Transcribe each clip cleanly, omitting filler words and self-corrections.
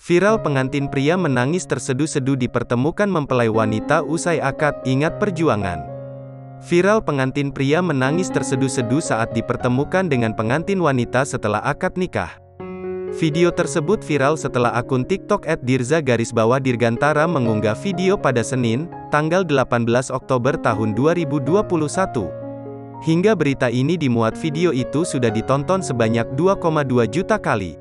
Viral pengantin pria menangis terseduh-seduh dipertemukan mempelai wanita usai akad, ingat perjuangan. Viral pengantin pria menangis terseduh-seduh saat dipertemukan dengan pengantin wanita setelah akad nikah. Video tersebut viral setelah akun TikTok @dirza_dirgantara mengunggah video pada Senin, tanggal 18 Oktober tahun 2021. Hingga berita ini dimuat, video itu sudah ditonton sebanyak 2,2 juta kali.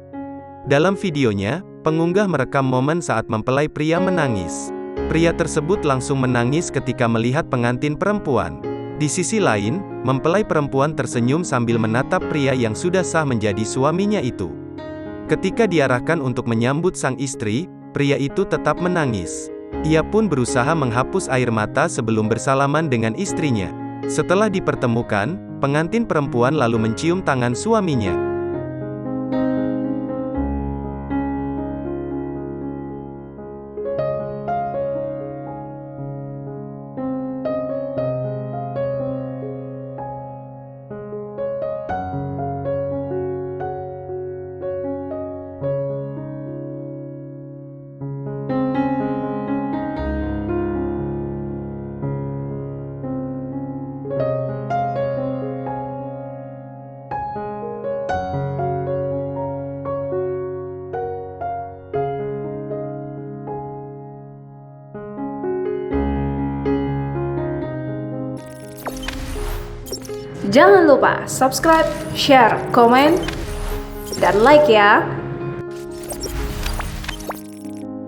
Dalam videonya, pengunggah merekam momen saat mempelai pria menangis. Pria tersebut langsung menangis ketika melihat pengantin perempuan. Di sisi lain, mempelai perempuan tersenyum sambil menatap pria yang sudah sah menjadi suaminya itu. Ketika diarahkan untuk menyambut sang istri, pria itu tetap menangis. Ia pun berusaha menghapus air mata sebelum bersalaman dengan istrinya. Setelah dipertemukan, pengantin perempuan lalu mencium tangan suaminya. Jangan lupa subscribe, share, komen, dan like ya.